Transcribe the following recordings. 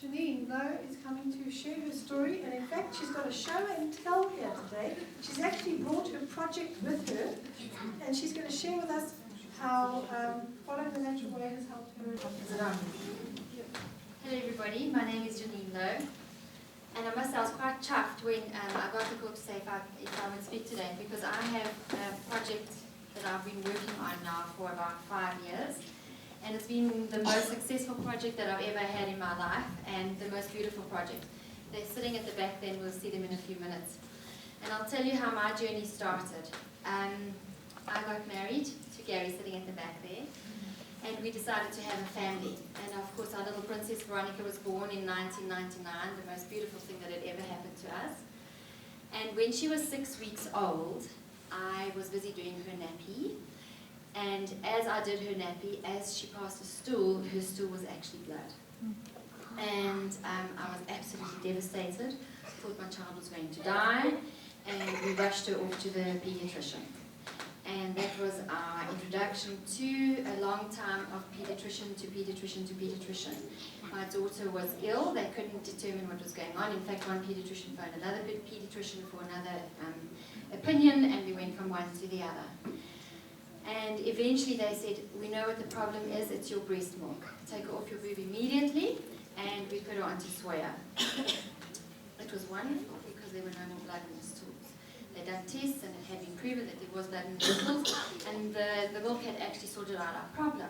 Janine Louw is coming to share her story, and in fact she's got a show and tell here today. She's actually brought her project with her, and she's going to share with us how following the natural way has helped her. Is it on? Hello everybody, my name is Janine Louw, and I must say I was quite chuffed when I got the call to say if I would speak today, because I have a project that I've been working on now for about 5 years. And it's been the most successful project that I've ever had in my life, and the most beautiful project. They're sitting at the back there, and we'll see them in a few minutes. And I'll tell you how my journey started. I got married to Gary, sitting at the back there, and we decided to have a family. And of course our little princess Veronica was born in 1999, the most beautiful thing that had ever happened to us. And when she was 6 weeks old, I was busy doing her nappy. And as I did her nappy, as she passed a stool, her stool was actually blood. And I was absolutely devastated. Thought my child was going to die, and we rushed her off to the pediatrician. And that was our introduction to a long time of pediatrician to pediatrician to pediatrician. My daughter was ill. They couldn't determine what was going on. In fact, one pediatrician phoned another pediatrician for another opinion, and we went from one to the other. And eventually they said, we know what the problem is, it's your breast milk. Take her off your boob immediately, and we put her onto soya. It was wonderful because there were no more blood in the stools. They'd done tests, and it had been proven that there was blood in the stools, and the milk had actually sorted out our problem.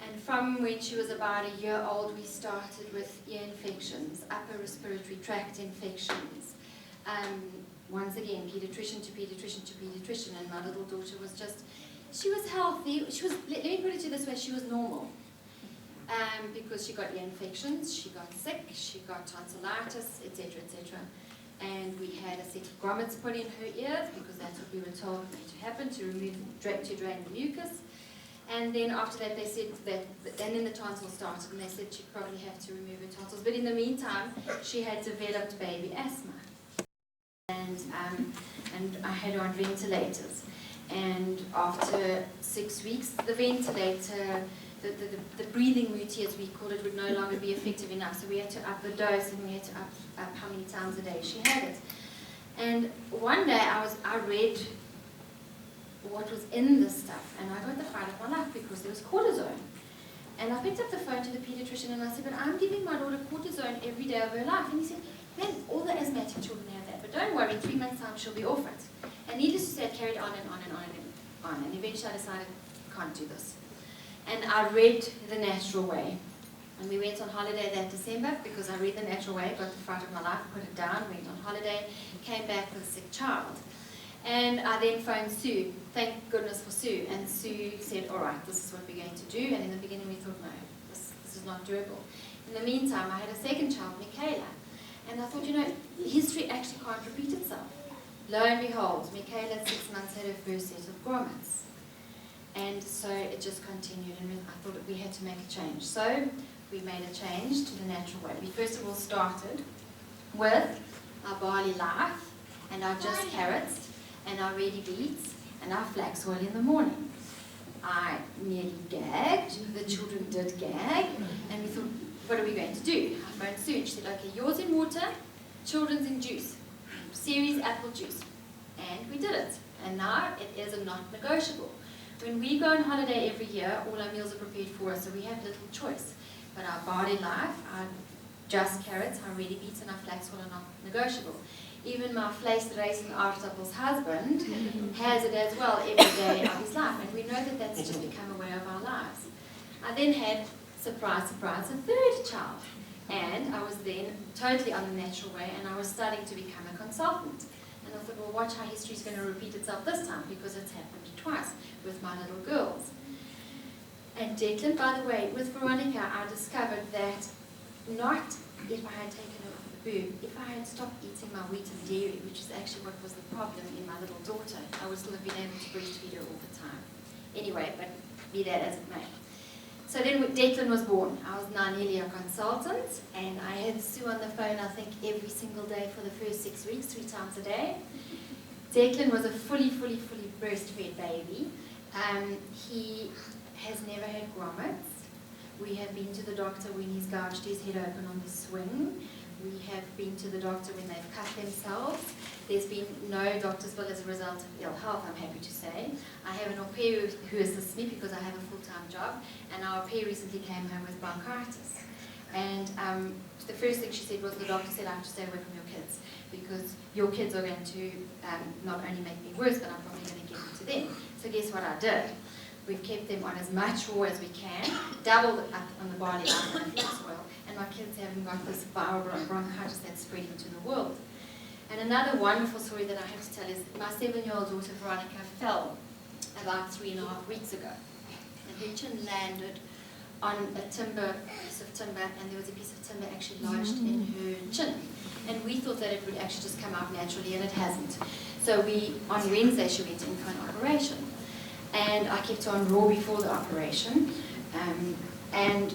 And from when she was about a year old, we started with ear infections, upper respiratory tract infections. Once again, pediatrician to pediatrician to pediatrician, and my little daughter was just, she was healthy. She was, let me put it to you this way, she was normal. Because she got ear infections, she got sick, she got tonsillitis, etc., etc. And we had a set of grommets put in her ears, because that's what we were told needed to happen, to drain the mucus. And then after that they said that, and then the tonsils started, and they said she'd probably have to remove her tonsils. But in the meantime, she had developed baby asthma. And I had her on ventilators, and after 6 weeks the ventilator, the breathing route, as we call it, would no longer be effective enough, so we had to up the dose, and we had to up how many times a day she had it. And one day I read what was in this stuff, and I got the fright of my life because there was cortisone. And I picked up the phone to the pediatrician and I said, but I'm giving my daughter cortisone every day of her life. And he said, man, all the asthmatic children have that, but don't worry, in 3 months' time she'll be off it. And needless to say, it carried on and on and on and on. And eventually I decided, I can't do this. And I read The Natural Way. And we went on holiday that December because I read The Natural Way, got the fright of my life, put it down, went on holiday, came back with a sick child. And I then phoned Sue. Thank goodness for Sue. And Sue said, all right, this is what we're going to do. And in the beginning we thought, no, this is not doable. In the meantime, I had a second child, Michaela. And I thought, you know, history actually can't repeat itself. Lo and behold, Michaela at 6 months had her first set of grommets. And so it just continued, and I thought that we had to make a change. So we made a change to the natural way. We first of all started with our barley life, and our just carrots, and our ready beets, and our flax oil in the morning. I nearly gagged, the children did gag, and we thought, what are we going to do? I phoned Sue, and she said, okay, yours in water, children's in juice, series apple juice. And we did it, and now it is a not negotiable. When we go on holiday every year, all our meals are prepared for us, so we have little choice. But our barley life, our just carrots, our ready beets, and our flax oil are not negotiable. Even my vleesracing aardappels husband has it as well every day of his life, and we know that that's just become a way of our lives. I then had, surprise, surprise, a third child, and I was then totally on the natural way, and I was starting to become a consultant. And I thought, well, watch how history is going to repeat itself this time, because it's happened twice with my little girls. And Declan, by the way, with Veronica, I discovered that not if I had taken her off the boob, if I had stopped eating my wheat and dairy, which is actually what was the problem in my little daughter, I would still have been able to breastfeed her all the time. Anyway, but be that as it may. So then Declan was born. I was now nearly a consultant, and I had Sue on the phone, I think, every single day for the first 6 weeks, 3 times a day. Declan was a fully breastfed baby. He has never had grommets. We have been to the doctor when he's gouged his head open on the swing. We have been to the doctor when they've cut themselves. There's been no doctor's bill as a result of ill health, I'm happy to say. I have an au pair who assists me because I have a full-time job, and our au pair recently came home with bronchitis. And the first thing she said was, the doctor said, I have to stay away from your kids because your kids are going to not only make me worse, but I'm probably going to give it to them. So guess what I did? We've kept them on as much raw as we can, doubled it up on the barley oil and flax oil, and my kids haven't got this viral bronchitis that's spreading to the world. And another wonderful story that I have to tell is my 7-year-old daughter Veronica fell about 3.5 weeks ago, and her chin landed on a piece of timber, and there was a piece of timber actually lodged in her chin. And we thought that it would actually just come out naturally, and it hasn't. So on Wednesday, she went in for an operation. And I kept her on raw before the operation. And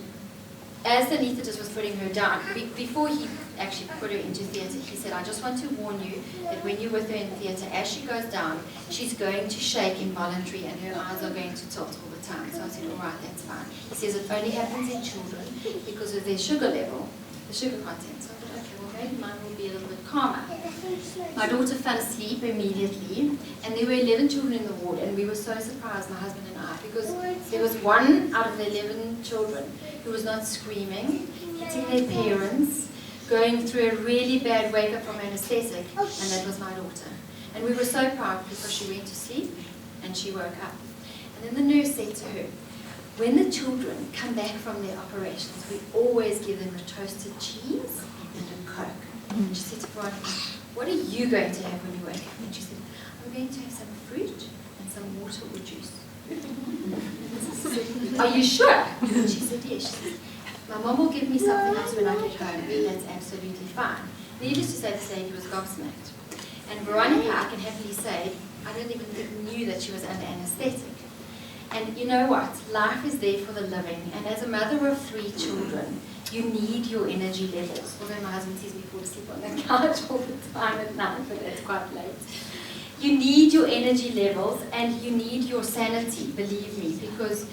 as the anaesthetist was putting her down, before he actually put her into theatre, he said, I just want to warn you that when you're with her in theatre, as she goes down, she's going to shake involuntarily and her eyes are going to tilt all the time. So I said, all right, that's fine. He says it only happens in children because of their sugar level, the sugar content. So I thought, okay, well maybe mine will be a little bit calmer. My daughter fell asleep immediately, and there were 11 children in the ward, and we were so surprised, my husband and I, because there was one out of the 11 children who was not screaming, hitting their parents, going through a really bad wake-up from anesthetic, and that was my daughter. And we were so proud because she went to sleep, and she woke up. And then the nurse said to her, when the children come back from their operations, we always give them a toasted cheese and a Coke. And she said to Veronica, what are you going to have when you wake up? And she said, I'm going to have some fruit and some water or juice. Are you sure? And she said, yes. She said, my mom will give me something else when I get home, and that's absolutely fine. Needless to say, this lady was gobsmacked. And Veronica, I can happily say, I don't even think knew that she was under anesthetic. And you know what? Life is there for the living. And as a mother of 3 children, you need your energy levels. Although my husband sees me fall asleep on the couch all the time at night, but it's quite late. You need your energy levels and you need your sanity, believe me, because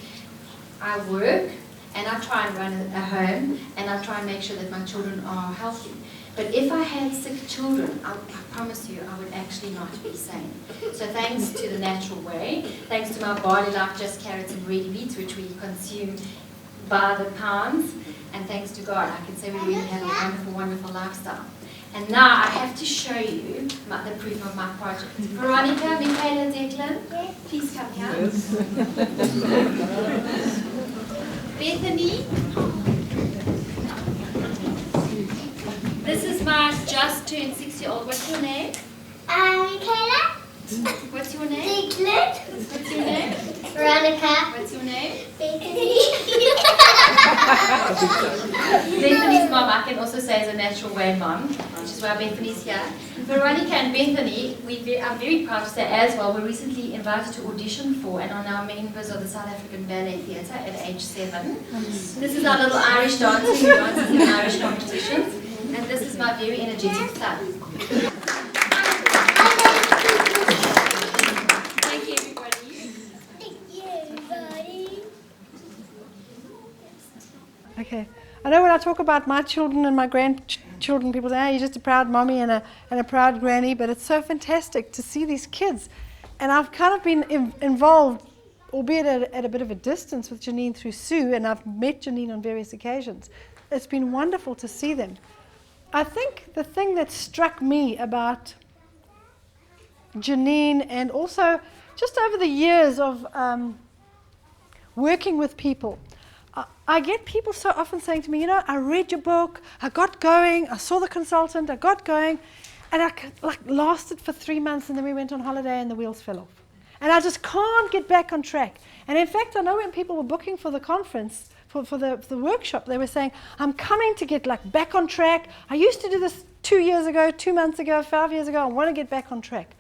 I work and I try and run a home and I try and make sure that my children are healthy. But if I had sick children, I promise you, I would actually not be sane. So thanks to the natural way, thanks to my Barley Life Just Carrots and Ready Beets, which we consume by the pounds, and thanks to God, I can say we really have a wonderful, wonderful lifestyle. And now I have to show you the proof of my project. Veronica, Michaela, Declan, please come here. Bethany. This is my just turned 6-year-old. What's your name? Michaela. What's your name? Declan. What's your name? Veronica. What's your name? Bethany. Bethany's mom, I can also say is a natural way mom, which is why Bethany's here. Veronica and Bethany, I'm very proud to say as well, were recently invited to audition for and are now members of the South African Ballet Theatre at age 7. This is our little Irish dancer who dances in Irish competitions. And this is my very energetic son. Thank you, everybody. Thank you, everybody. Okay. I know when I talk about my children and my grandchildren, people say, oh, you're just a proud mommy and a proud granny, but it's so fantastic to see these kids. And I've kind of been involved, albeit at a bit of a distance, with Janine through Sue, and I've met Janine on various occasions. It's been wonderful to see them. I think the thing that struck me about Janine, and also just over the years of working with people, I get people so often saying to me, you know, I read your book, I got going, I saw the consultant, I got going, and I lasted for 3 months, and then we went on holiday and the wheels fell off. And I just can't get back on track. And in fact, I know when people were booking for the conference, for the workshop, they were saying, I'm coming to get back on track. I used to do this 2 years ago, 2 months ago, 5 years ago. I want to get back on track.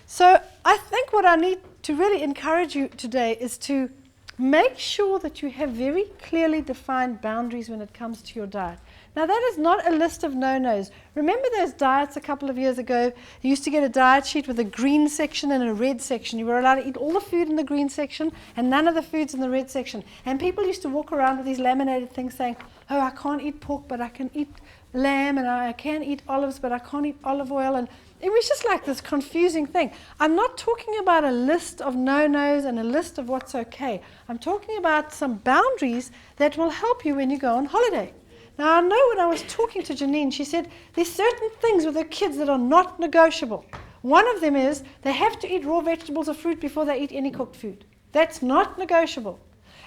So I think what I need to really encourage you today is to make sure that you have very clearly defined boundaries when it comes to your diet. Now, that is not a list of no-nos. Remember those diets a couple of years ago? You used to get a diet sheet with a green section and a red section. You were allowed to eat all the food in the green section and none of the foods in the red section. And people used to walk around with these laminated things saying, oh, I can't eat pork, but I can eat lamb, and I can eat olives, but I can't eat olive oil. And it was just like this confusing thing. I'm not talking about a list of no-nos and a list of what's okay. I'm talking about some boundaries that will help you when you go on holiday. Now, I know when I was talking to Janine, she said there's certain things with her kids that are not negotiable. One of them is they have to eat raw vegetables or fruit before they eat any cooked food. That's not negotiable.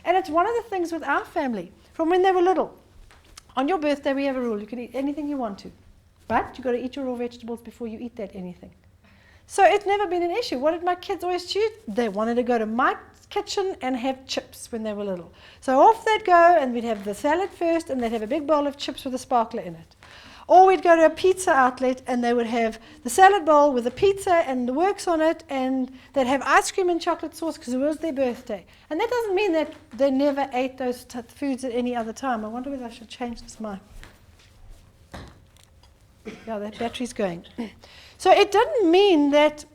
And it's one of the things with our family from when they were little. On your birthday, we have a rule. You can eat anything you want to. But you've got to eat your raw vegetables before you eat that anything. So it's never been an issue. What did my kids always choose? They wanted to go to my kitchen and have chips when they were little. So off they'd go, and we'd have the salad first, and they'd have a big bowl of chips with a sparkler in it. Or we'd go to a pizza outlet, and they would have the salad bowl with the pizza and the works on it, and they'd have ice cream and chocolate sauce because it was their birthday. And that doesn't mean that they never ate those foods at any other time. I wonder whether I should change this mic. Yeah, that battery's going. So it doesn't mean that,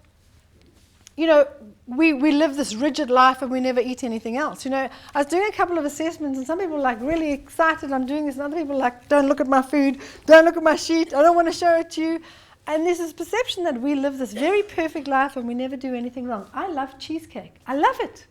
you know, we live this rigid life and we never eat anything else. You know, I was doing a couple of assessments, and some people were like really excited I'm doing this, and other people were like, don't look at my food, don't look at my sheet, I don't want to show it to you. And there's this perception that we live this very perfect life and we never do anything wrong. I love cheesecake. I love it.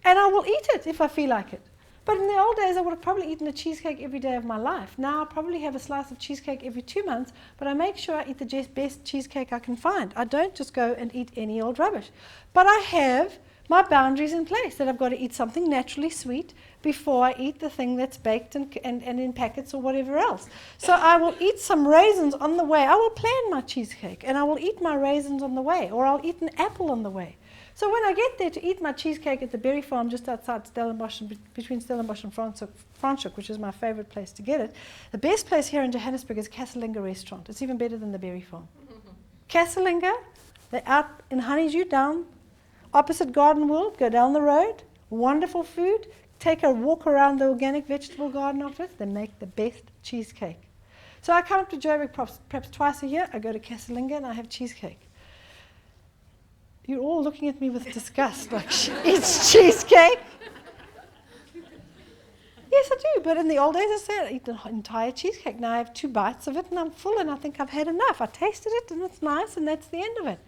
And I will eat it if I feel like it. But in the old days, I would have probably eaten a cheesecake every day of my life. Now I probably have a slice of cheesecake every 2 months, but I make sure I eat the best cheesecake I can find. I don't just go and eat any old rubbish. But I have my boundaries in place, that I've got to eat something naturally sweet before I eat the thing that's baked and in packets or whatever else. So I will eat some raisins on the way. I will plan my cheesecake, and I will eat my raisins on the way, or I'll eat an apple on the way. So when I get there to eat my cheesecake at the berry farm just outside Stellenbosch, between Stellenbosch and Franschhoek, which is my favorite place to get it, the best place here in Johannesburg is Casselinga restaurant. It's even better than the berry farm. Casselinga, they're out in Honeydew, down opposite Garden World, go down the road, wonderful food, take a walk around the organic vegetable garden afterwards, they make the best cheesecake. So I come up to Joburg perhaps twice a year, I go to Casselinga and I have cheesecake. You're all looking at me with disgust, like, it's cheesecake? Yes, I do, but in the old days I said I eat the entire cheesecake. Now I have 2 bites of it and I'm full and I think I've had enough. I tasted it and it's nice and that's the end of it.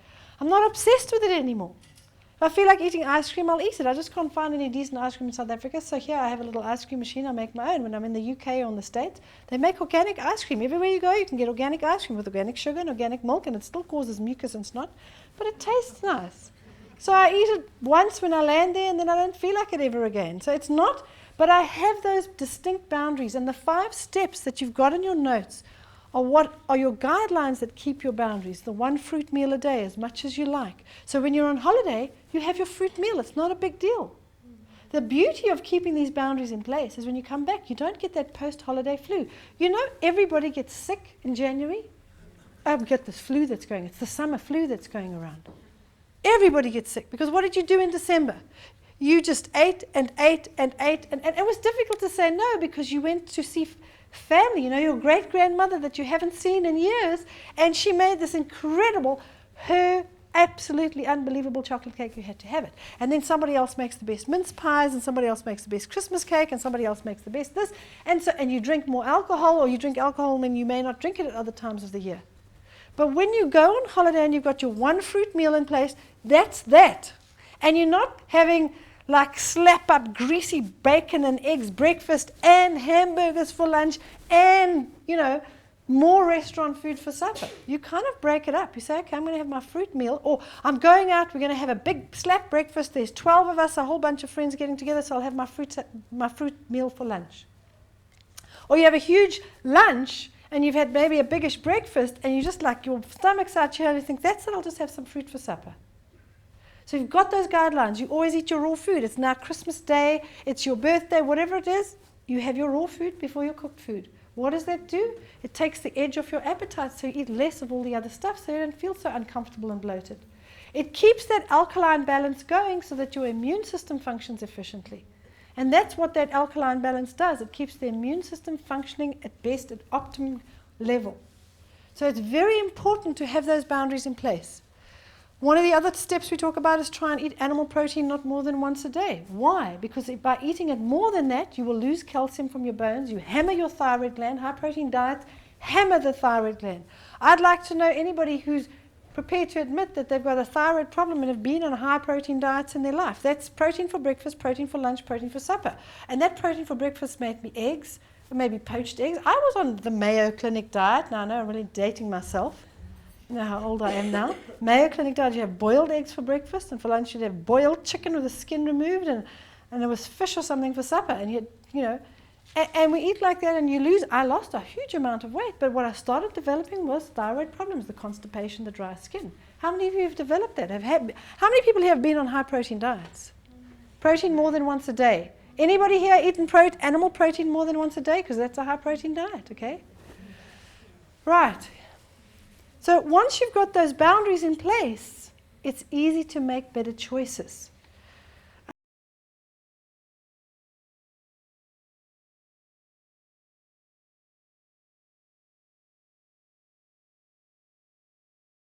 I'm not obsessed with it anymore. If I feel like eating ice cream, I'll eat it. I just can't find any decent ice cream in South Africa, so here I have a little ice cream machine. I make my own. When I'm in the UK or in the States, they make organic ice cream. Everywhere you go, you can get organic ice cream with organic sugar and organic milk, and it still causes mucus and snot, but it tastes nice. So I eat it once when I land there, and then I don't feel like it ever again. So it's not, but I have those distinct boundaries, and the 5 steps that you've got in your notes are what are your guidelines that keep your boundaries. The 1 fruit meal a day, as much as you like. So when you're on holiday, you have your fruit meal. It's not a big deal. The beauty of keeping these boundaries in place is when you come back, you don't get that post-holiday flu. You know, everybody gets sick in January. We get this flu that's going. It's the summer flu that's going around. Everybody gets sick because what did you do in December? You just ate and ate and ate, and it was difficult to say no because you went to see family, you know, your great-grandmother that you haven't seen in years, and she made this incredible, her absolutely unbelievable chocolate cake. You had to have it. And then somebody else makes the best mince pies, and somebody else makes the best Christmas cake, and somebody else makes the best this, and you drink more alcohol, or you drink alcohol when you may not drink it at other times of the year. But when you go on holiday and you've got your 1 fruit meal in place, that's that. And you're not having like slap up greasy bacon and eggs breakfast and hamburgers for lunch and, you know, more restaurant food for supper. You kind of break it up. You say, okay, I'm going to have my fruit meal, or I'm going out, we're going to have a big slap breakfast. There's 12 of us, a whole bunch of friends getting together, so I'll have my fruit meal for lunch. Or you have a huge lunch and you've had maybe a biggish breakfast and you just like your stomach's out here and you think, that's it, I'll just have some fruit for supper. So you've got those guidelines. You always eat your raw food. It's now Christmas Day, it's your birthday, whatever it is, you have your raw food before your cooked food. What does that do? It takes the edge off your appetite so you eat less of all the other stuff so you don't feel so uncomfortable and bloated. It keeps that alkaline balance going so that your immune system functions efficiently. And that's what that alkaline balance does. It keeps the immune system functioning at best at optimum level. So it's very important to have those boundaries in place. One of the other steps we talk about is try and eat animal protein not more than once a day. Why? Because by eating it more than that, you will lose calcium from your bones. You hammer your thyroid gland. High protein diets hammer the thyroid gland. I'd like to know anybody who's prepared to admit that they've got a thyroid problem and have been on high protein diets in their life. That's protein for breakfast, protein for lunch, protein for supper. And that protein for breakfast might be eggs, or maybe poached eggs. I was on the Mayo Clinic diet. Now I know I'm really dating myself. You know how old I am now. Mayo Clinic diet, you have boiled eggs for breakfast, and for lunch you'd have boiled chicken with the skin removed, and there was fish or something for supper. And you know, and we eat like that, and you lose. I lost a huge amount of weight, but what I started developing was thyroid problems, the constipation, the dry skin. How many of you have developed that? How many people here have been on high protein diets? Protein more than once a day. Anybody here eaten animal protein more than once a day? Because that's a high protein diet, okay? Right. So once you've got those boundaries in place, it's easy to make better choices.